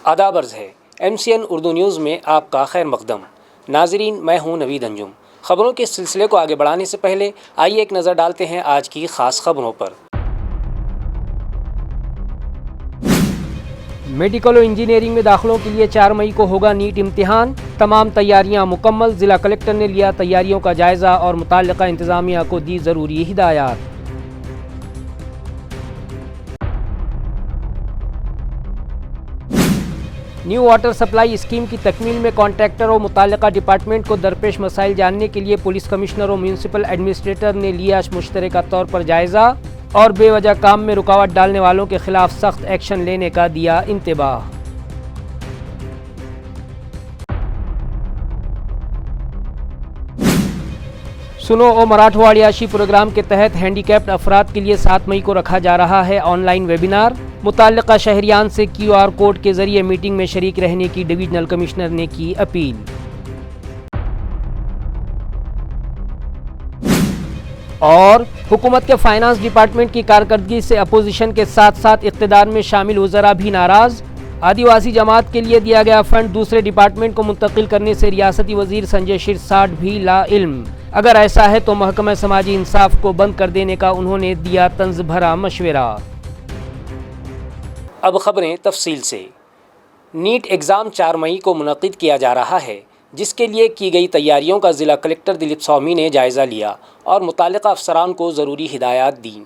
आदाब अर्ज़ है MCN उर्दू न्यूज़ में आपका खैर मकदम। नाजरीन, मैं हूं नवीद अंजुम। खबरों के सिलसिले को आगे बढ़ाने से पहले आइए एक नज़र डालते हैं आज की ख़ास खबरों पर। मेडिकल और इंजीनियरिंग में दाखिलों के लिए 4 मई को होगा नीट इम्तिहान। तमाम तैयारियां मुकम्मल। ज़िला कलेक्टर ने लिया तैयारियों का जायज़ा और मुताल्लिक़ा इंतज़ामिया को दी ज़रूरी हिदायत। न्यू वाटर सप्लाई स्कीम की तकमील में कॉन्ट्रैक्टर और मुताल्लिक़ा डिपार्टमेंट को दरपेश मसाइल जानने के लिए पुलिस कमिश्नर और म्यूनसिपल एडमिनिस्ट्रेटर ने लिया मुश्तरका तौर पर जायज़ा और बेवजह काम में रुकावट डालने वालों के खिलाफ सख्त एक्शन लेने का दिया इंतबाह। सुनो ओ मराठवाड़ियाशी प्रोग्राम के तहत हैंडीकैप्ड अफराद के लिए 7 मई को रखा जा रहा है ऑनलाइन वेबिनार। मुताल्लिक़ा शहरियान से QR कोड के जरिए मीटिंग में शरीक रहने की डिवीजनल कमिश्नर ने की अपील। और हुकूमत के फाइनेंस डिपार्टमेंट की कारकर्दगी से अपोजिशन के साथ साथ इक़्तिदार में शामिल वज़रा भी नाराज़। आदिवासी जमात के लिए दिया गया फंड दूसरे डिपार्टमेंट को मुंतकिल करने से रियासती वज़ीर संजय शिरसाट भी ला इल्म। अगर ऐसा है तो महकमा समाजी इंसाफ को बंद कर देने का उन्होंने दिया तंज़ भरा मशवरा। अब खबरें तफसील से। नीट एग्ज़ाम 4 मई को मुनक़िद किया जा रहा है, जिसके लिए की गई तैयारियों का ज़िला कलेक्टर दिलीप स्वामी ने जायज़ा लिया और मुताल्लिक़ा अफसरान को ज़रूरी हिदायत दी।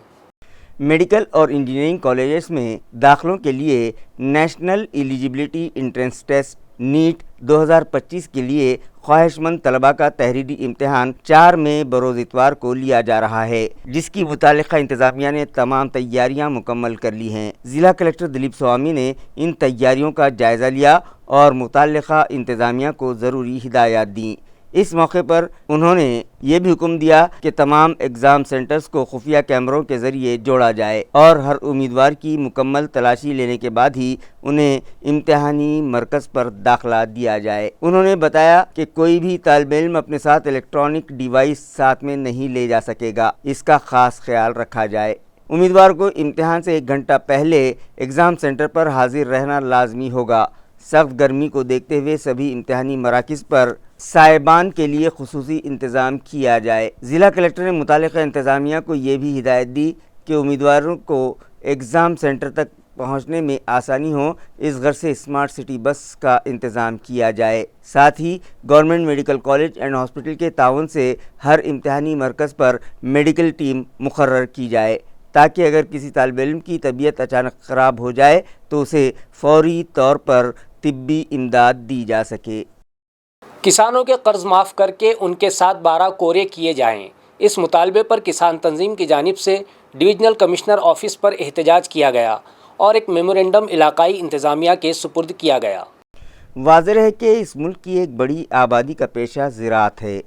मेडिकल और इंजीनियरिंग कॉलेजेस में दाखिलों के लिए national eligibility entrance test NEET 2025 के लिए ख्वाहिशमंद तलबा का तहरीरी इम्तिहान 4 मई बरोज़ इतवार को लिया जा रहा है, जिसकी मुताल्लिक़ा इंतज़ामिया ने तमाम तैयारियां मुकम्मल कर ली हैं। ज़िला कलेक्टर दिलीप स्वामी ने इन तैयारियों का जायज़ा लिया और मुताल्लिक़ा इंतज़ामिया को ज़रूरी हिदायत दी। इस मौके पर उन्होंने ये भी हुक्म दिया कि तमाम एग्ज़ाम सेंटर्स को खुफिया कैमरों के ज़रिए जोड़ा जाए और हर उम्मीदवार की मुकम्मल तलाशी लेने के बाद ही उन्हें इम्तिहानी मरकज़ पर दाखिला दिया जाए। उन्होंने बताया कि कोई भी तालिब इल्म अपने साथ इलेक्ट्रॉनिक डिवाइस साथ में नहीं ले जा सकेगा, इसका ख़ास ख्याल रखा जाए। उम्मीदवार को इम्तिहान से 1 घंटा पहले एग्ज़ाम सेंटर पर हाजिर रहना लाजमी होगा। सख्त गर्मी को देखते हुए सभी इम्तिहानी मराकिज़ पर साहिबान के लिए खुसूसी इंतज़ाम किया जाए। ज़िला कलेक्टर ने मुताल्लिक़ा इंतज़ामिया को ये भी हिदायत दी कि उम्मीदवारों को एग्ज़ाम सेंटर तक पहुंचने में आसानी हो, इस गर्ज से स्मार्ट सिटी बस का इंतज़ाम किया जाए। साथ ही government medical college and hospital के ताउन से हर इम्तिहानी मरकज़ पर मेडिकल टीम मुकर्रर की जाए, ताकि अगर किसी तालिब इल्म की तबीयत अचानक ख़राब हो जाए तो उसे फ़ौरी तौर पर तिब्बी इमदाद दी जा सके। किसानों के कर्ज माफ़ करके उनके साथ 12 कोरे किए जाएं। इस मुतालबे पर किसान तंजीम की जानिब से डिवीजनल कमिश्नर ऑफिस पर एहतजाज किया गया और एक मेमोरेंडम इलाकाई इंतज़ामिया के सुपुर्द किया गया। वाज़ेह है कि इस मुल्क की एक बड़ी आबादी का पेशा ज़राअत है,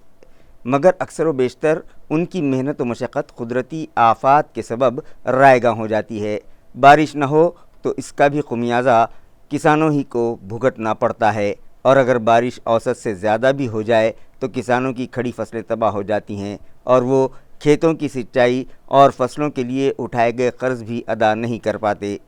मगर अक्सर व बेशतर उनकी मेहनत व मशक्क़त कुदरती आफ़ात के सबब रायगा हो जाती है। बारिश न हो तो इसका भी ख़मियाज़ा किसानों ही को भुगतना पड़ता है, और अगर बारिश औसत से ज़्यादा भी हो जाए तो किसानों की खड़ी फसलें तबाह हो जाती हैं और वो खेतों की सिंचाई और फसलों के लिए उठाए गए कर्ज़ भी अदा नहीं कर पाते।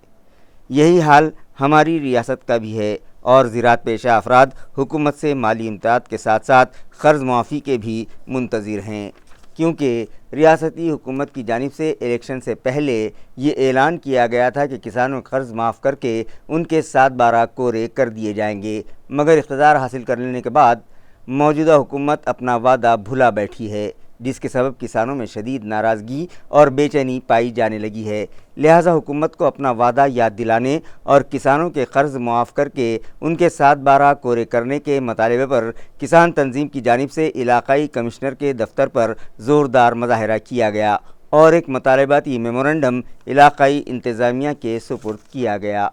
यही हाल हमारी रियासत का भी है और ज़राअत पेशा अफराद हुकूमत से माली इमदाद के साथ साथ कर्ज़ मुआफ़ी के भी मुंतज़िर हैं, क्योंकि रियासती हुकूमत की जानिब से इलेक्शन से पहले ये ऐलान किया गया था कि किसानों का कर्ज़ माफ़ करके उनके साथ 12 कोरे कर दिए जाएंगे, मगर इक़्तिदार हासिल कर लेने के बाद मौजूदा हुकूमत अपना वादा भुला बैठी है, जिसके सबब किसानों में शदीद नाराज़गी और बेचैनी पाई जाने लगी है। लिहाजा हुकूमत को अपना वादा याद दिलाने और किसानों के कर्ज़ मुआफ़ करके उनके साथ 12 कोरे करने के मुतालबे पर किसान तंजीम की जानिब से इलाकाई कमिश्नर के दफ्तर पर ज़ोरदार मुज़ाहरा किया गया और एक मुतालबाती मेमोरेंडम इलाकाई इंतज़ामिया के सुपुर्द किया गया।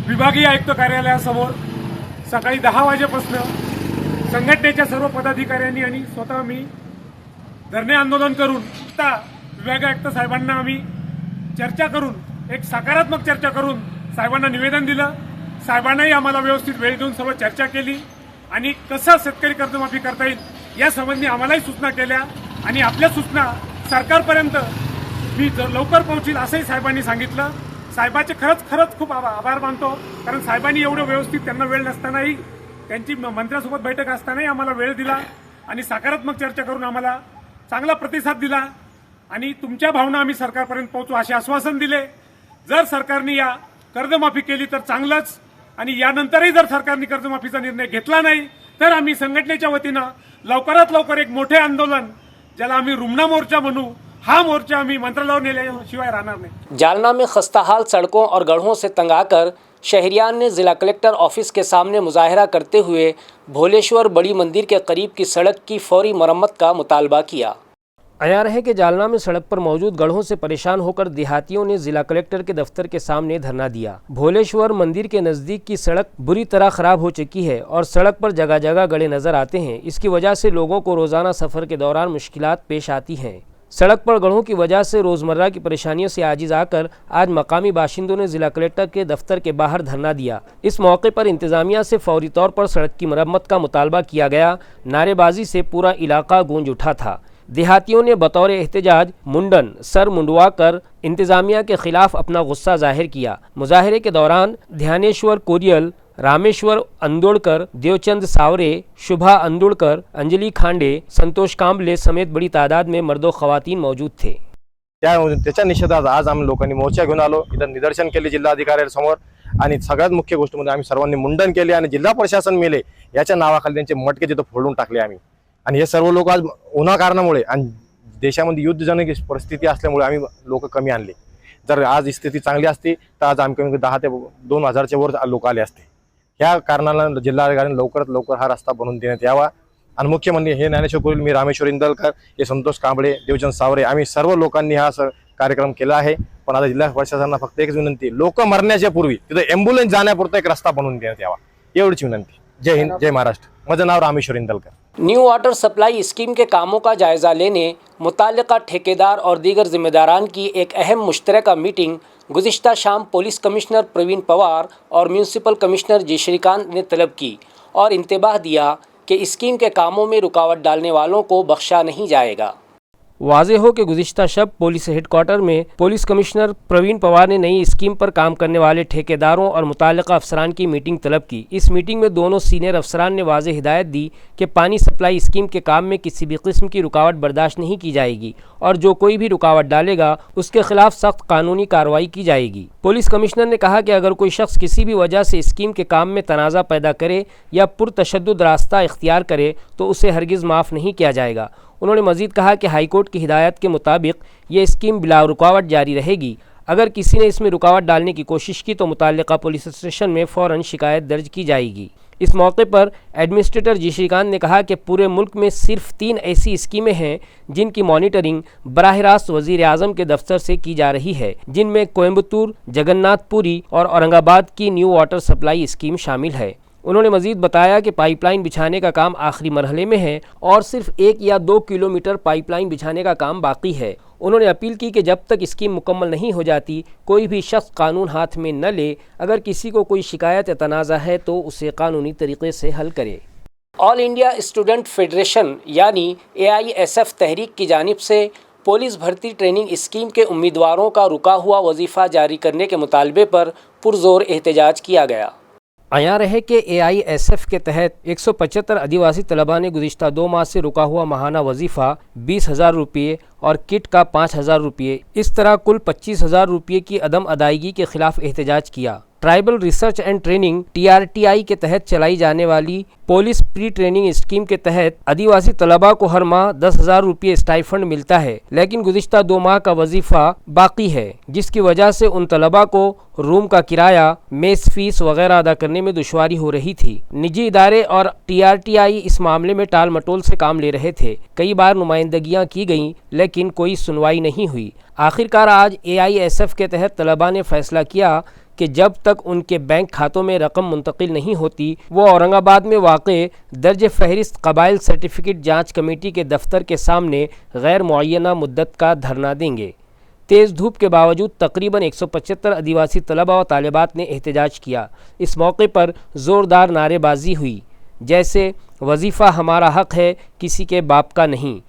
विभागीय आयुक्त कार्यालयासमोर सकाळी 10 वाजेपासून संघटनेच्या सर्व पदाधिकाऱ्यांनी आणि स्वतः मी धरणे आंदोलन करून विभागीय आयुक्त साहेबांना आम्ही चर्चा करून एक सकारात्मक चर्चा करून साहेबांना निवेदन दिलं। साहेबांनाही आम्हाला व्यवस्थित वेळ देऊन सर्व चर्चा केली आणि कसं शेतकरी कर्जमाफी करता येईल या संबंधी आम्हालाही सूचना केल्या आणि आपल्या सूचना सरकारपर्यंत मी लवकर पोहोचील असंही साहेबांनी सांगितलं। साहेबाचे खरंच खूप आभार मानतो, कारण साहेबांनी एवढं व्यवस्थित त्यांना वेळ नसतानाही त्यांची मंत्र्यांसोबत बैठक असतानाही आम्हाला वेळ दिला आणि सकारात्मक चर्चा करून आम्हाला चांगला प्रतिसाद दिला आणि तुमच्या भावना आम्ही सरकारपर्यंत पोहोचू असे आश्वासन दिले। जर सरकारने या कर्जमाफी केली तर चांगलंच, आणि यानंतरही जर सरकारने कर्जमाफीचा निर्णय घेतला नाही तर आम्ही संघटनेच्या वतीनं लवकरात लवकर एक मोठे आंदोलन, ज्याला आम्ही रुमना मोर्चा म्हणू, हा मोर्चा आम्ही मंत्रालयावर नेल्याशिवाय राहणार नाही। जालना में खस्ताहाल सड़कों और गड्ढों से तंग आकर शहरियान ने जिला कलेक्टर ऑफिस के सामने मुजाहरा करते हुए भोलेश्वर बड़ी मंदिर के करीब की सड़क की फौरी मरम्मत का मुतालबा किया। अयार है कि जालना में सड़क पर मौजूद गड्ढों से परेशान होकर देहातियों ने जिला कलेक्टर के दफ्तर के सामने धरना दिया। भोलेश्वर मंदिर के नज़दीक की सड़क बुरी तरह खराब हो चुकी है और सड़क पर जगह जगह गड्ढे नजर आते हैं। इसकी वजह से लोगों को रोजाना सफर के दौरान मुश्किलात पेश आती हैं। सड़क पर गड्ढों की वजह से रोज़मर्रा की परेशानियों से आजिज आकर आज मकामी बाशिंदों ने जिला कलेक्टर के दफ्तर के बाहर धरना दिया। इस मौके पर इंतज़ामिया से फौरी तौर पर सड़क की मरम्मत का मुतालबा किया गया। नारेबाजी से पूरा इलाका गूंज उठा था। देहातियों ने बतौर एहतजाज मुंडन सर मुंडवा कर इंतज़ामिया के खिलाफ अपना गुस्सा जाहिर किया। मुजाहरे के दौरान ध्यानेश्वर कोरियल, रामेश्वर अंदोड़कर, देवचंद सावरे, शुभा अंदोड़कर, अंजलि खांडे, संतोष कांबले समेत बड़ी तादाद में मर्दो खवातीन मौजूद थे। त्याच्या निषेधात आज आम्ही लोकांनी मोर्चा घेऊन आलो, इथं निदर्शन केले जिल्हाधिकाऱ्यांसमोर आणि सगळ्यात मुख्य गोष्ट म्हणजे आम्ही सर्वांनी मुंडन केले आणि जिल्हा प्रशासन मेले याच्या नावाखाली त्यांचे मटके तिथं फोडून टाकले आम्ही। आणि हे सर्व लोक आज उन्हा कारणामुळे आणि देशामध्ये युद्धजनक परिस्थिती असल्यामुळे आम्ही लोक कमी आणले। जर आज स्थिती चांगली असती तर आज आम्ही कमी 10 ते 2000च्या वर लोक आले असते। या कारणाला जिल्हाधिकाऱ्यांनी लवकरात लवकर हा रस्ता बनवून देण्यात यावा। आणि मुख्य म्हणजे हे ज्ञानेश्वर कोरिल, मी रामेश्वर इंदलकर, हे संतोष कांबळे, देवचंद सावरे, आम्ही सर्व लोकांनी हा कार्यक्रम केला आहे। पण आता जिल्हा प्रशासनाला फक्त एकच विनंती, लोक मरण्याच्या पूर्वी तिथे एम्ब्युलन्स जाण्यापुरता एक रस्ता बनवून देण्यात यावा, एवढीच विनंती। जय हिंद, जय महाराष्ट्र। माझं नाव Rameshwar Indalkar. New water supply scheme के कामों का जायज़ा लेने मुताल्लिका ठेकेदार और दीगर जिम्मेदारान की एक अहम मुश्तरका मीटिंग गुज़िश्ता शाम पुलिस कमिश्नर प्रवीण पवार और म्यूनसिपल कमिश्नर जी श्रीकांत ने तलब की और इंतबाह दिया कि स्कीम के कामों में रुकावट डालने वालों को बख्शा नहीं जाएगा। वाज़ेह हो कि गुज़िश्ता शब पुलिस हेडक्वार्टर में पुलिस कमिश्नर प्रवीण पवार ने नई स्कीम पर काम करने वाले ठेकेदारों और मुताल्लिका अफसरान की मीटिंग तलब की। इस मीटिंग में दोनों सीनियर अफसरान ने वाज़ेह हिदायत दी कि पानी सप्लाई स्कीम के काम में किसी भी किस्म की रुकावट बर्दाश्त नहीं की जाएगी और जो कोई भी रुकावट डालेगा उसके खिलाफ सख्त कानूनी कार्रवाई की जाएगी। पुलिस कमिश्नर ने कहा कि अगर कोई शख्स किसी भी वजह से स्कीम के काम में तनाज़ा पैदा करे या पुरतशद्दुद रास्ता इख्तियार करे तो उसे हरगिज़ माफ़ नहीं किया जाएगा। उन्होंने मज़ीद कहा कि हाईकोर्ट की हिदायत के मुताबिक ये स्कीम बिला रुकावट जारी रहेगी। अगर किसी ने इसमें रुकावट डालने की कोशिश की तो मुताल्लिका पुलिस स्टेशन में फ़ौरन शिकायत दर्ज की जाएगी। इस मौके पर एडमिनिस्ट्रेटर जी श्रीकांत ने कहा कि पूरे मुल्क में सिर्फ 3 ऐसी स्कीमें हैं जिनकी मॉनिटरिंग बराह रास्त वज़ीर आज़म के दफ्तर से की जा रही है, जिनमें कोयम्बतूर, जगन्नाथपुरी और औरंगाबाद की न्यू वाटर सप्लाई स्कीम शामिल है। उन्होंने मज़ीद बताया कि पाइपलाइन बिछाने का काम आखिरी मरहले में है और सिर्फ 1 या 2 किलोमीटर पाइपलाइन बिछाने का काम बाकी है। उन्होंने अपील की कि जब तक स्कीम मुकम्मल नहीं हो जाती कोई भी शख्स कानून हाथ में न ले। अगर किसी को कोई शिकायत या तनाज़ा है तो उसे कानूनी तरीके से हल करे। ऑल इंडिया स्टूडेंट फेडरेशन यानी AISF तहरीक की जानिब से पुलिस भर्ती ट्रेनिंग स्कीम के उम्मीदवारों का रुका हुआ वजीफ़ा जारी करने के मुतालबे पर पुरजोर एहतजाज किया गया। आया रहे कि AISF के तहत 175 आदिवासी तलबा ने गुज़िश्ता 2 माह से रुका हुआ माहाना वजीफ़ा 20,000 रुपये और किट का 5,000 रुपये, इस तरह कुल 25,000 रुपये की अदम अदायगी के ख़िलाफ़ एहतजाज किया। Tribal research and training TRTI के तहत चलाई जाने वाली पुलिस प्री ट्रेनिंग स्कीम के तहत आदिवासी तलबा को हर माह 10,000 रुपये स्टाइफंड मिलता है, लेकिन गुज़िश्ता 2 माह का वजीफ़ा बाकी है, जिसकी वजह से उन तलबा को रूम का किराया, मेस फीस वगैरह अदा करने में दुश्वारी हो रही थी। निजी इदारे और TRTI इस मामले में टाल मटोल से काम ले रहे थे। कई बार नुमाइंदगियाँ की गईं लेकिन कोई सुनवाई नहीं हुई। आखिरकार आज AISF के तहत तलबा ने फ़ैसला किया कि जब तक उनके बैंक खातों में रकम मुंतकिल नहीं होती वो औरंगाबाद में वाक़े दर्ज फहरिस्त कबाइल सर्टिफिकेट जांच कमेटी के दफ्तर के सामने गैर मुअय्यना मुद्दत का धरना देंगे। तेज़ धूप के बावजूद तकरीबन 175 आदिवासी तलबा व तालिबात ने एहतजाज किया। इस मौके पर ज़ोरदार नारेबाजी हुई, जैसे वजीफ़ा हमारा हक़ है, किसी के बाप का नहीं।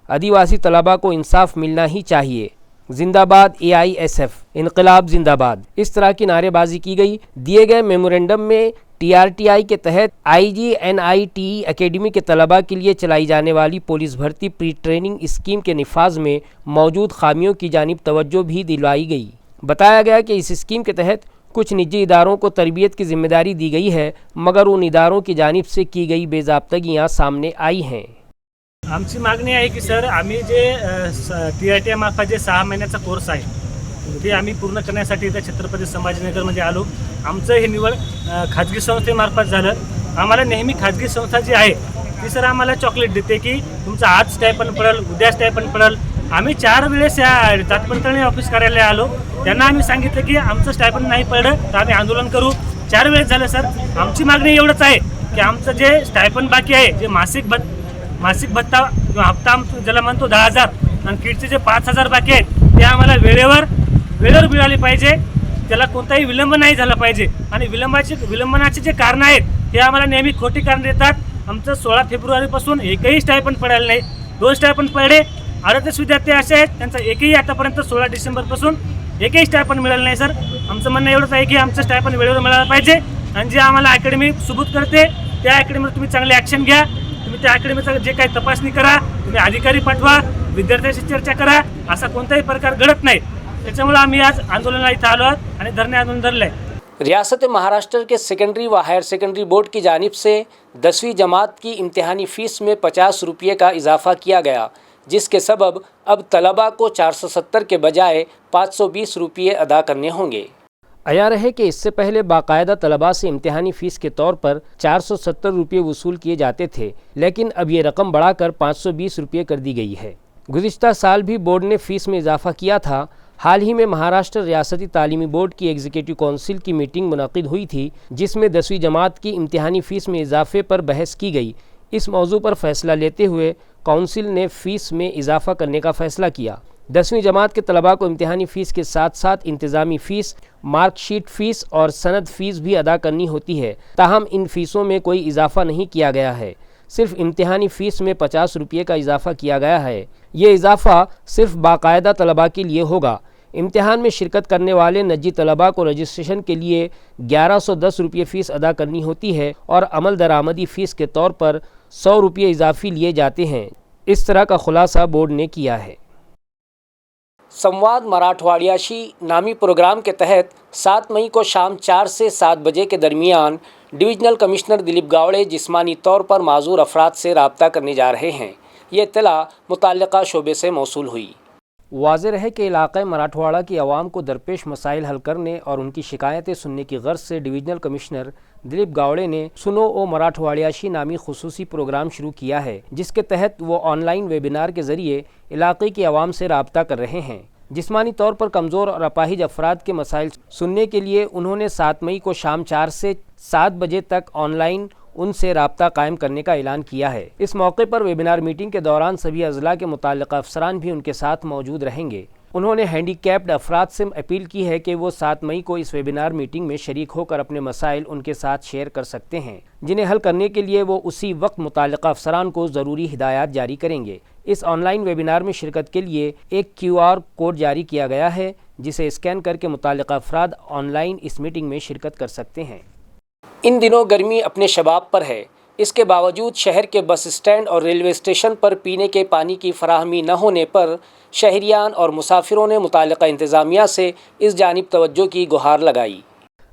आदिवासी तलबा को इंसाफ मिलना ही चाहिए। जिंदाबाद AISF, इनकलाब जिंदाबाद, इस तरह की नारेबाजी की गई। दिए गए मेमोरेंडम में TRTI के तहत IGNITE एकेडमी के तलबा के लिए चलाई जाने वाली पुलिस भर्ती प्री ट्रेनिंग स्कीम के निफाज में मौजूद खामियों की जानिब तवज्जो भी दिलवाई गई। बताया गया कि इस स्कीम के तहत कुछ निजी इदारों को तरबियत की जिम्मेदारी दी गई है, मगर उन इदारों की जानिब से की गई बेज़ाब्तगियाँ सामने आई हैं। आमची मागणी आहे की सर, आम्ही जे TRTI मार्फत जे 6 महिन्याचा कोर्स आहे ते आम्ही पूर्ण करण्यासाठी इथं छत्रपती संभाजीनगरमध्ये आलो। आमचं हे निवड खाजगी संस्थेमार्फत झालं। आम्हाला नेहमी खाजगी संस्था जी आहे ती सर आम्हाला चॉकलेट देते की तुमचं आज स्टायपंड पडेल, उद्या स्टायपंड पडेल। आम्ही 4 वेळेस या जातपंचायत ऑफिस कार्यालय आलो, त्यांना आम्ही सांगितलं की आमचं स्टायपंड नाही पडलं तर आम्ही आंदोलन करू। 4 वेळेस झालं सर। आमची मागणी एवढंच आहे की आमचं जे स्टायपंड बाकी आहे, जे मासिक भत्ता किंवा हप्ता ज्याला म्हणतो 10,000 आणि किटचे जे 5,000 बाकी आहेत ते आम्हाला वेळेवर मिळाले पाहिजे। त्याला कोणताही विलंब नाही झाला पाहिजे। आणि विलंबनाचे जे कारण आहेत ते आम्हाला नेहमी खोटी कारण देतात। आमचं 16 फेब्रुवारीपासून एकही स्टायपंड पडायला नाही। 2 स्टायपंड पडले। 38 विद्यार्थी असे आहेत त्यांचा एकही आतापर्यंत 16 डिसेंबरपासून एकही स्टायपंड मिळालं नाही सर। आमचं म्हणणं एवढंच आहे की आमचं स्टायपंड वेळेवर मिळालं पाहिजे आणि जे आम्हाला अकॅडमी सबूत करते त्या अकॅडमीवर तुम्ही चांगली ॲक्शन घ्या। तुम्ही त्या अकॅडमीचं जे काही तपासणी करा, तुम्ही अधिकारी पाठवा, विद्यार्थ्यांशी चर्चा करा, असा कोणताही प्रकार घडत नाही। त्याच्यामुळे आम्ही आज आंदोलनाला इथं आलो आहोत आणि धरणे आंदोलन धरलंय। रियासत महाराष्ट्र के सेकेंडरी व हायर सेकेंडरी बोर्ड की जानिब से 10वीं जमात की इम्तिहानी फ़ीस में 50 रुपये का इजाफ़ा किया गया, जिसके सबब अब तलबा को 470 के बजाय 520 रुपये अदा करने होंगे। अयार है कि इससे पहले बाकायदा तलबा से इम्तिहानी फ़ीस के तौर पर 470 रुपये वसूल किए जाते थे, लेकिन अब ये रकम बढ़ाकर 520 रुपये कर दी गई है। गुज़िश्ता साल भी बोर्ड ने फ़ीस में इजाफ़ा किया था। हाल ही में महाराष्ट्र रियासती तालीमी बोर्ड की एग्जीक्यूटिव काउंसिल की मीटिंग मुनक़िद हुई थी, जिसमें 10वीं जमात की इम्तिहानी फ़ीस में इजाफ़े पर बहस की गई। इस मौजू पर फ़ैसला लेते हुए काउंसिल ने फ़ीस में इजाफ़ा करने का फ़ैसला किया। 10वीं जमात के तलबा को इम्तिहानी फ़ीस के साथ साथ इंतज़ामी फ़ीस, मार्कशीट फ़ीस और सनद फ़ीस भी अदा करनी होती है। ताहम इन फ़ीसों में कोई इजाफ़ा नहीं किया गया है, सिर्फ इम्तिहानी फ़ीस में 50 रुपये का इजाफ़ा किया गया है। ये इजाफ़ा सिर्फ बाकायदा तलबा के लिए होगा। इम्तिहान में शिरकत करने वाले निजी तलबा को रजिस्ट्रेशन के लिए 1110 रुपये फ़ीस अदा करनी होती है और अमल दरामदी फ़ीस के तौर पर 100 रुपये इजाफ़ी लिए जाते हैं। इस तरह का खुलासा बोर्ड ने किया है। संवाद मराठवाड़ियाशी नामी प्रोग्राम के तहत 7 मई को शाम 4 से 7 बजे के दरमियान डिविजनल कमिश्नर दिलीप गावड़े जिस्मानी तौर पर माजूर अफराद से रब्ता करने जा रहे हैं। ये इत्तला मुतल्लिका शोबे से मौसूल हुई। वाज़ेह है कि इलाक़े मराठवाड़ा की आवाम को दरपेश मसाइल हल करने और उनकी शिकायतें सुनने की गर्ज से डिविजनल कमिश्नर दिलीप गावड़े ने सुनो ओ मराठवाड़ियाशी नामी खुसूसी प्रोग्राम शुरू किया है, जिसके तहत वो ऑनलाइन वेबिनार के ज़रिए इलाक़े की आवाम से रब्ता कर रहे हैं। जिस्मानी तौर पर कमज़ोर और अपाहिज अफराद के मसाइल सुनने के लिए उन्होंने 7 मई को शाम 4 से 7 बजे तक ऑनलाइन उनसे रब्ता कायम करने का ऐलान किया है। इस मौके पर वेबिनार मीटिंग के दौरान सभी अज़ला के मुताल्लिक़ा अफसरान भी उनके साथ मौजूद रहेंगे। उन्होंने हैंडीकैप्ड अफराद से अपील की है कि वो 7 मई को इस वेबिनार मीटिंग में शरीक होकर अपने मसाइल उनके साथ शेयर कर सकते हैं, जिन्हें हल करने के लिए वो उसी वक्त मुताल्लिक़ा अफसरान को ज़रूरी हिदायत जारी करेंगे। इस ऑनलाइन वेबिनार में शिरकत के लिए एक QR कोड जारी किया गया है, जिसे स्कैन करके मुताल्लिक़ा अफराद ऑनलाइन इस मीटिंग में शिरकत कर सकते हैं। इन दिनों गर्मी अपने शबाब पर है। इसके बावजूद शहर के बस स्टैंड और रेलवे स्टेशन पर पीने के पानी की फराहमी न होने पर शहरियान और मुसाफिरों ने मुताल्लिक़ा इंतज़ामिया से इस जानिब तवज्जो की गुहार लगाई।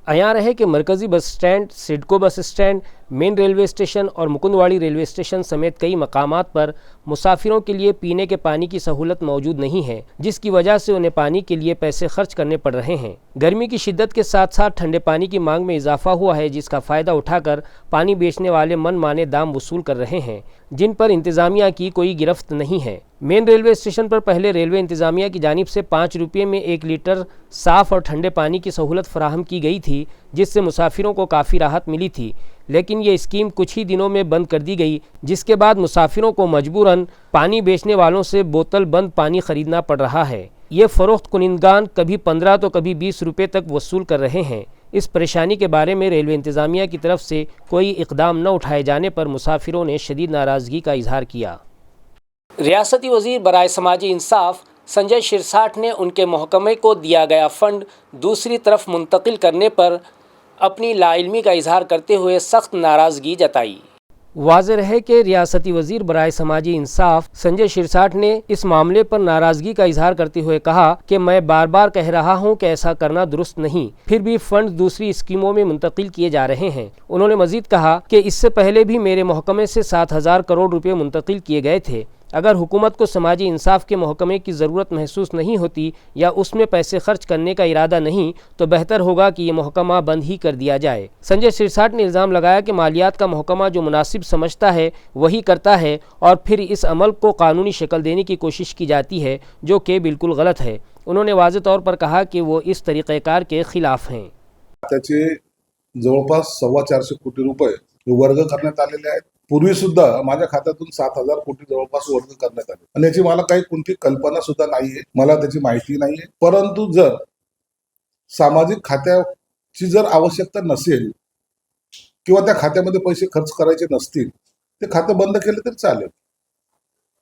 अयां रहे कि मरकज़ी bus stand, CIDCO bus stand, main railway station और मुकुंदवाड़ी रेलवे स्टेशन समेत कई मकामात पर मुसाफिरों के लिए पीने के पानी की सहूलत मौजूद नहीं है, जिसकी वजह से उन्हें पानी के लिए पैसे खर्च करने पड़ रहे हैं। गर्मी की शिद्दत के साथ साथ ठंडे पानी की मांग में इजाफा हुआ है, जिसका फ़ायदा उठाकर पानी बेचने वाले मन माने दाम वसूल कर रहे हैं, जिन पर इंतज़ामिया की कोई गिरफ्त नहीं है। मेन रेलवे स्टेशन पर पहले रेलवे इंतज़ामिया की जानिब से 5 रुपये में 1 लीटर साफ़ और ठंडे पानी की सहूलत फराहम की गई थी, जिससे मुसाफिरों को काफ़ी राहत मिली थी, लेकिन ये स्कीम कुछ ही दिनों में बंद कर दी गई, जिसके बाद मुसाफिरों को मजबूरन पानी बेचने वालों से बोतल बंद पानी ख़रीदना पड़ रहा है। ये फ़रोख्त कुनिंदगान कभी 15 तो कभी 20 रुपये तक वसूल कर रहे हैं। इस परेशानी के बारे में रेलवे इंतज़ामिया की तरफ से कोई इक़दाम न उठाए जाने पर मुसाफिरों ने शदीद नाराज़गी का इजहार किया। रियासती वज़ीर बराए समाजी इंसाफ संजय शिरसाठ ने उनके महकमे को दिया गया फंड दूसरी तरफ मुंतकिल करने पर अपनी लाइल्मी का इजहार करते हुए सख्त नाराज़गी जताई। वाज़ेह है कि रियासती वज़ीर बराए समाजी इंसाफ संजय शिरसाठ ने इस मामले पर नाराज़गी का इजहार करते हुए कहा कि मैं बार बार कह रहा हूं कि ऐसा करना दुरुस्त नहीं, फिर भी फंड दूसरी स्कीमों में मुंतकिल किए जा रहे हैं। उन्होंने मज़ीद कहा कि इससे पहले भी मेरे महकमे से 7,000 करोड़ रुपए मुंतकिल किए गए थे। अगर हुकूमत को समाजी इंसाफ के महकमे की ज़रूरत महसूस नहीं होती या उसमें पैसे खर्च करने का इरादा नहीं तो बेहतर होगा कि ये महकमा बंद ही कर दिया जाए। संजय शिरसाठ ने इल्ज़ाम लगाया कि मालियात का महकमा जो मुनासिब समझता है वही करता है और फिर इस अमल को कानूनी शक्ल देने की कोशिश की जाती है, जो कि बिल्कुल गलत है। उन्होंने वाज़ेह तौर पर कहा कि वो इस तरीक़ेकार के ख़िलाफ़ हैं। त्याचे जवळपास 425 कोटी रुपये वर्ग करण्यात आलेले आहेत। पूर्वी सुद्धा माझ्या खात्यातून 7,000 कोटी जवळपास वर्ग करण्यात आले आणि याची मला काही कोणती कल्पना सुद्धा नाहीये, मला त्याची माहिती नाहीये। परंतु जर सामाजिक खात्याची जर आवश्यकता नसेल किंवा त्या खात्यामध्ये पैसे खर्च करायचे नसतील, ते खातं बंद केलं तरी चालेल।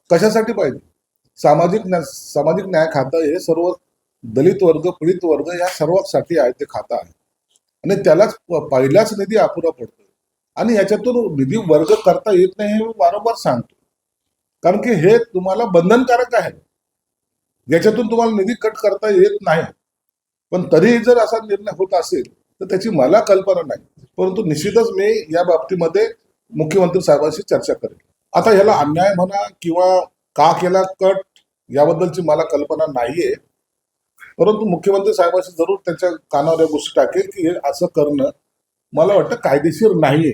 कशासाठी पाहिजे? सामाजिक न्याय खातं हे सर्व दलित वर्ग, पीडित वर्ग या सर्वांसाठी आहे ते खातं आहे आणि त्यालाच पहिलाच निधी अपुरा पडतो आणि याच्यातून निधी वर्ग करता येत नाही हे वारंवार सांगतो, कारण की हे तुम्हाला बंधनकारक आहे। याच्यातून तुम्हाला निधी कट करता येत नाही, पण तरीही जर असा निर्णय होत असेल तर त्याची मला कल्पना नाही, परंतु निश्चितच मी या बाबतीमध्ये मुख्यमंत्री साहेबांशी चर्चा करेन। आता ह्याला अन्याय म्हणा किंवा का केला कट याबद्दलची मला कल्पना नाहीये, परंतु मुख्यमंत्री साहेबांशी जरूर त्यांच्या कानावर या गोष्टी टाकेल की हे असं करणं मला वाटतं कायदेशीर नाहीये।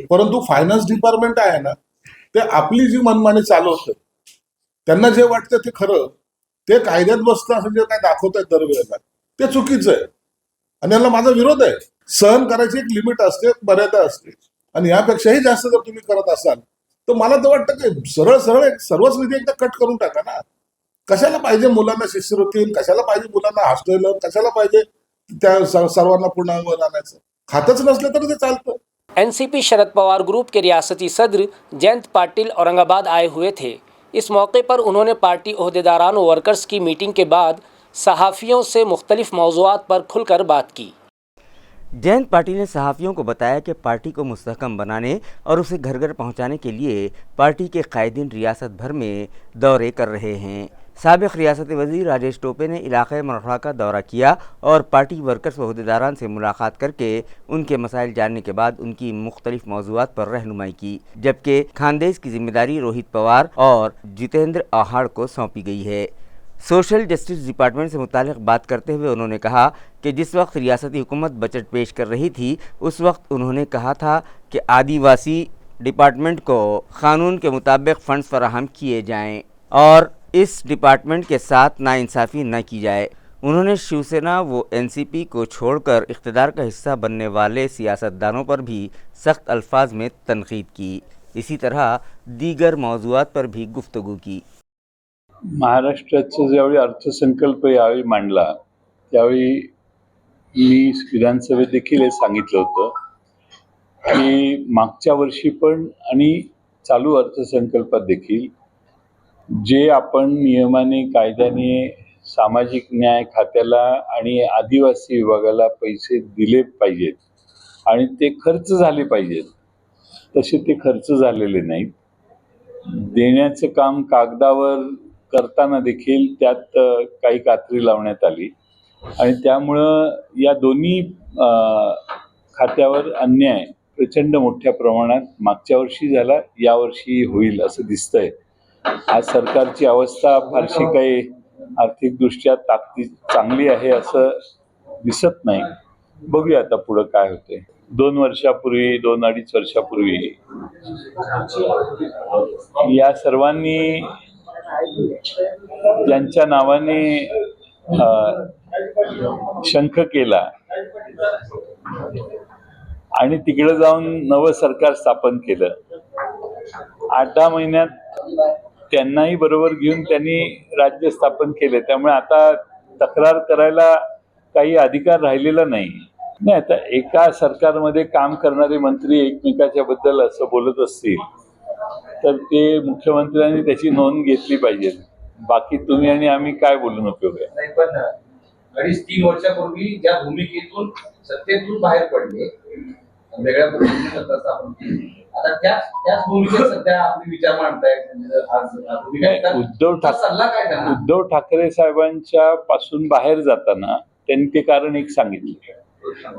परंतु फायनान्स डिपार्टमेंट आहे ना, ते आपली जी मनमानी चालवतं, त्यांना जे वाटतं ते खरं, ते कायद्यात बसतं असं जे काय दाखवतात दरवेळेला, ते चुकीचं आहे आणि याला माझा विरोध आहे। सहन करायची एक लिमिट असते, मर्यादा असते आणि यापेक्षाही जास्त जर तुम्ही करत असाल तर मला तर वाटतं की सरळ सर्वच निधी एकदा कट करून टाका ना। कशाला पाहिजे मुलांना शिष्यवृत्ती, कशाला पाहिजे मुलांना हॉस्टेल, कशाला पाहिजे त्या सर्वांना पुन्हा वर आणायचं? खातच नसलं तर ते चालतं। एनसीपी शरद पवार ग्रुप के रियासती सदर जयंत पाटिल औरंगाबाद आए हुए थे। इस मौके पर उन्होंने पार्टी ओहदेदारान और वर्कर्स की मीटिंग के बाद सहाफ़ियों से मुख्तलिफ मौज़ूआत पर खुलकर बात की। जयंत पाटिल ने सहाफ़ियों को बताया कि पार्टी को मुस्तहकम बनाने और उसे घर घर पहुंचाने के लिए पार्टी के कायदीन रियासत भर में दौरे कर रहे हैं। साबिक़ रियासती वज़ीर राजेश टोपे ने इलाक़े मरहड़ा का दौरा किया और पार्टी वर्कर्स व अहदेदारान से मुलाकात करके उनके मसाइल जानने के बाद उनकी मुख्तलिफ मौज़ूआत पर रहनुमाई की, जबकि खानदेश की ज़िम्मेदारी रोहित पवार और जितेंद्र आहाड़ को सौंपी गई है। सोशल जस्टिस डिपार्टमेंट से मुतालिक बात करते हुए उन्होंने कहा कि जिस वक्त रियासती हुकूमत बजट पेश कर रही थी उस वक्त उन्होंने कहा था कि आदिवासी डिपार्टमेंट को क़ानून के मुताबिक फ़ंड्स फराहम किए जाएं और इस डिपार्टमेंट के साथ नाइंसाफ़ी न की जाए। उन्होंने शिवसेना व एनसीपी को छोड़कर इक़्तिदार का हिस्सा बनने वाले सियासतदानों पर भी सख्त अल्फाज में तनक़ीद की। इसी तरह दीगर मौज़ूआत पर भी गुफ्तगू की। महाराष्ट्राचा ज्यावेळी अर्थसंकल्प यावेळी मांडला त्यावेळी मी विधानसभेत देखील हे सांगितलं होतं की मागच्या वर्षी पण आणि चालू अर्थसंकल्पात देखील जे आपण नियमाने कायद्याने सामाजिक न्याय खात्याला आणि आदिवासी विभागाला पैसे दिले पाहिजेत आणि ते खर्च झाले पाहिजेत, तसे ते खर्च झालेले नाहीत। देण्याचं काम कागदावर करताना देखील त्यात काही कात्री लावण्यात आली आणि त्यामुळं या दोन्ही खात्यावर अन्याय प्रचंड मोठ्या प्रमाणात मागच्या वर्षी झाला, यावर्षी होईल असं दिसतंय। आज सरकारची अवस्था फारशी काही आर्थिकदृष्ट्या चांगली आहे असं दिसत नाही। बघूया आता पुढं काय होतंय। 2-2.5 वर्षापूर्वी या सर्वांनी ज्यांच्या नावाने शंख केला आणि तिकडे जाऊन नवं सरकार स्थापन केलं, 8-10 महिन्यात त्यांनाही बरोबर घेऊन त्यांनी राज्य स्थापन केले। त्यामुळे आता तक्रार करायला काही अधिकार राहिलेला नाही। आता एका सरकारमध्ये काम करणारे मंत्री एकमेकाच्या बद्दल असं बोलत असतील तर ते मुख्यमंत्र्यांनी त्याची नोंद घेतली पाहिजे बाकी तुम्ही आणि आम्ही काय बोलून उपयोग आहे? नाही, पण 2.5-3 वर्षापूर्वी ज्या भूमिकेतून सत्तेतून बाहेर पडले, वेगळ्या पद्धतीने सत्ता स्थापन केली, आता त्याच भूमिकेत सध्या आपले विचार मांडतायत. आज भूमिका सल्ला काय त्यांना? उद्धव ठाकरे साहेबांच्या पासून बाहेर जाताना त्यांनी ते कारण एक सांगितलं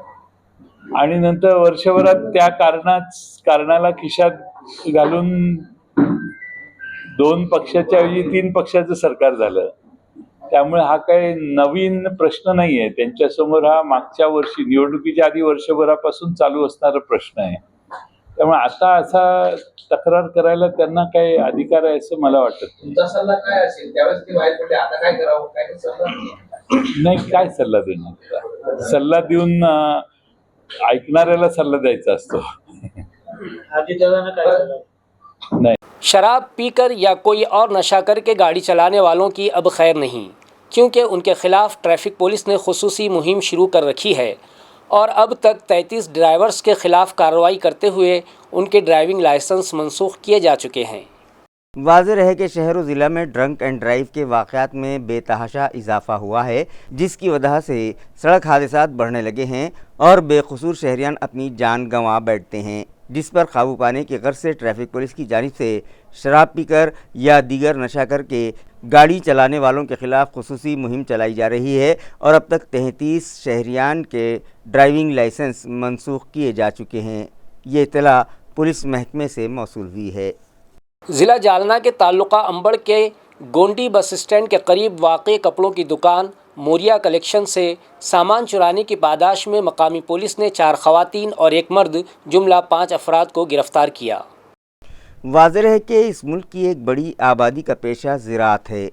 आणि नंतर वर्षभरात त्या कारणाला खिशात घालून 2 पक्षाच्या ऐवजी 3 पक्षाचं सरकार झालं. त्यामुळे हा काही नवीन प्रश्न नाहीये त्यांच्यासमोर. हा मागच्या वर्षी निवडणुकीच्या आधी वर्षभरापासून चालू असणारा प्रश्न आहे. त्यामुळे आता असा तक्रार करायला त्यांना काही अधिकार आहे असं मला वाटत नाही. तुमचा सल्ला काय असेल? त्यावेळेस ते बाहेर पडले, आता काय करावं? काय सल्ला? नाही, काय सल्ला देणार? सल्ला देऊन ऐकणाऱ्याला सल्ला द्यायचा असतो. नहीं। शराब पीकर या कोई और नशा करके गाड़ी चलाने वालों की अब खैर नहीं, क्योंकि उनके खिलाफ ट्रैफिक पुलिस ने खुसूसी मुहिम शुरू कर रखी है और अब तक 33 ड्राइवर्स के खिलाफ कार्रवाई करते हुए उनके ड्राइविंग लाइसेंस मनसूख किए जा चुके हैं। वाज़ेह है कि शहर व ज़िला में ड्रंक एंड ड्राइव के वाक़यात में बेतहाशा इजाफ़ा हुआ है, जिसकी वजह से सड़क हादसात बढ़ने लगे हैं और बेकसूर शहरियान अपनी जान गंवा बैठते हैं, जिस पर काबू पाने की गर्ज से ट्रैफिक पुलिस की जानिब से शराब पीकर या दीगर नशा करके गाड़ी चलाने वालों के ख़िलाफ़ खुसूसी मुहिम चलाई जा रही है और अब तक 33 शहरियान के ड्राइविंग लाइसेंस मनसूख किए जा चुके हैं। ये इत्तला पुलिस महकमे से मौसूल हुई है। ज़िला जालना के ताल्लुका अंबड़ के गोंडी बस स्टैंड के करीब वाक़ कपड़ों की दुकान मोरिया कलेक्शन से सामान चुराने की पादाश में मकामी पुलिस ने 4 ख़वातीन और 1 मर्द जुमला 5 अफराद को गिरफ़्तार किया। वाज़ेह है कि इस मुल्क की एक बड़ी आबादी का पेशा ज़राअत है,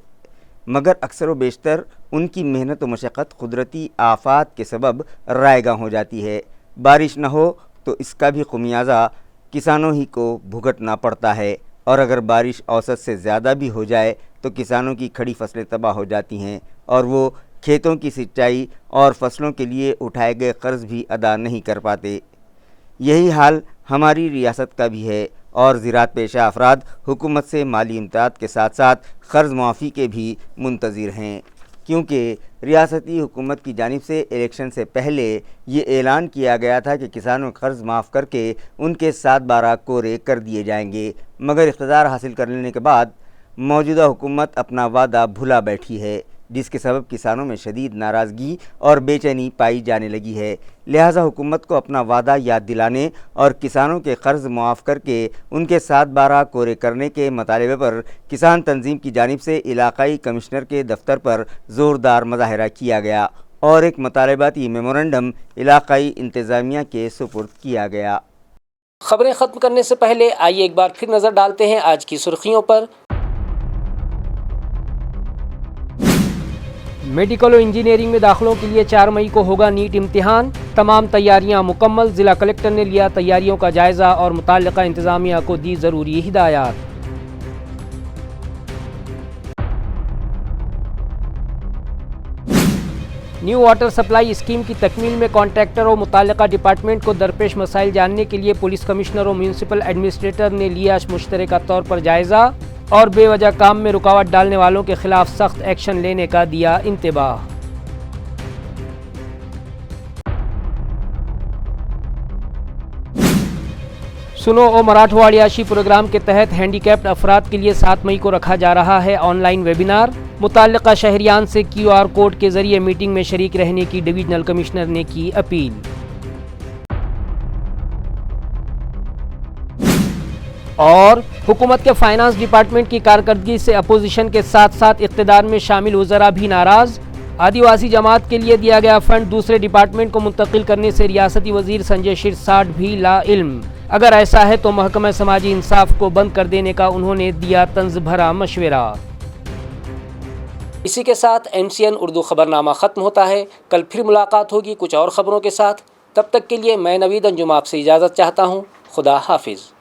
मगर अक्सर व बेशतर उनकी मेहनत व मशक्क़त कुदरती आफ़ात के सबब रायगा हो जाती है। बारिश न हो तो इसका भी खुमियाजा किसानों ही को भुगतना पड़ता है और अगर बारिश औसत से ज़्यादा भी हो जाए तो किसानों की खड़ी फसलें तबाह हो जाती हैं और वो खेतों की सिंचाई और फसलों के लिए उठाए गए कर्ज़ भी अदा नहीं कर पाते। यही हाल हमारी रियासत का भी है और ज़राअत पेशा अफराद हुकूमत से माली इमदाद के साथ साथ कर्ज़ मुआफ़ी के भी मुंतज़िर हैं, क्योंकि रियासती हुकूमत की जानिब से इलेक्शन से पहले ये ऐलान किया गया था कि किसानों का कर्ज़ माफ़ करके उनके 7/12 कोरे कर दिए जाएंगे, मगर इक़्तिदार हासिल कर लेने के बाद मौजूदा हुकूमत अपना वादा भुला बैठी है, जिसके सबब किसानों में शदीद नाराज़गी और बेचैनी पाई जाने लगी है। लिहाजा हुकूमत को अपना वादा याद दिलाने और किसानों के कर्ज़ मुआफ़ करके उनके 7/12 कोरे करने के मतालबे पर किसान तंजीम की जानिब से इलाकाई कमिश्नर के दफ्तर पर ज़ोरदार मुज़ाहरा किया गया और एक मुतालबाती मेमोरेंडम इलाकाई इंतज़ामिया के सुपुर्द किया गया। खबरें ख़त्म करने से पहले आइए एक बार फिर नज़र डालते हैं आज की सुर्खियों पर। मेडिकल और इंजीनियरिंग में दाखिलों के लिए 4 मई को होगा नीट इम्तिहान, तमाम तैयारियां मुकम्मल। ज़िला कलेक्टर ने लिया तैयारियों का जायज़ा और मुताल्लिक़ा इंतज़ामिया को दी ज़रूरी हिदायत। न्यू वाटर सप्लाई स्कीम की तकमील में कॉन्ट्रैक्टर और मुताल्लिक़ा डिपार्टमेंट को दरपेश मसाइल जानने के लिए पुलिस कमिश्नर और म्यूनसिपल एडमिनिस्ट्रेटर ने लिया मुश्तरका तौर पर जायज़ा और बेवजह काम में रुकावट डालने वालों के खिलाफ सख्त एक्शन लेने का दिया इंतबाह। सुनो ओ मराठवाड़ियाशी प्रोग्राम के तहत हैंडीकैप्ड अफराद के लिए 7 मई को रखा जा रहा है ऑनलाइन वेबिनार। मुताल्लिक़ा शहरियान से QR कोड के ज़रिए मीटिंग में शरीक रहने की डिवीजनल कमिश्नर ने की अपील। और हुकूमत के फाइनेंस डिपार्टमेंट की कारकर्दगी से अपोजिशन के साथ साथ इक़्तिदार में शामिल वज़रा भी नाराज़। आदिवासी जमात के लिए दिया गया फंड दूसरे डिपार्टमेंट को मुंतकिल करने से रियासती वज़ीर संजय शिरसाट भी ला इल्म। अगर ऐसा है तो महकमा समाजी इंसाफ को बंद कर देने का उन्होंने दिया तंज़ भरा मशवरा। इसी के साथ MCN उर्दू ख़बरनामा ख़त्म होता है। कल फिर मुलाकात होगी कुछ और ख़बरों के साथ। तब तक के लिए मैं नवीद अंजुम आपसे इजाज़त चाहता हूँ। खुदा हाफिज़।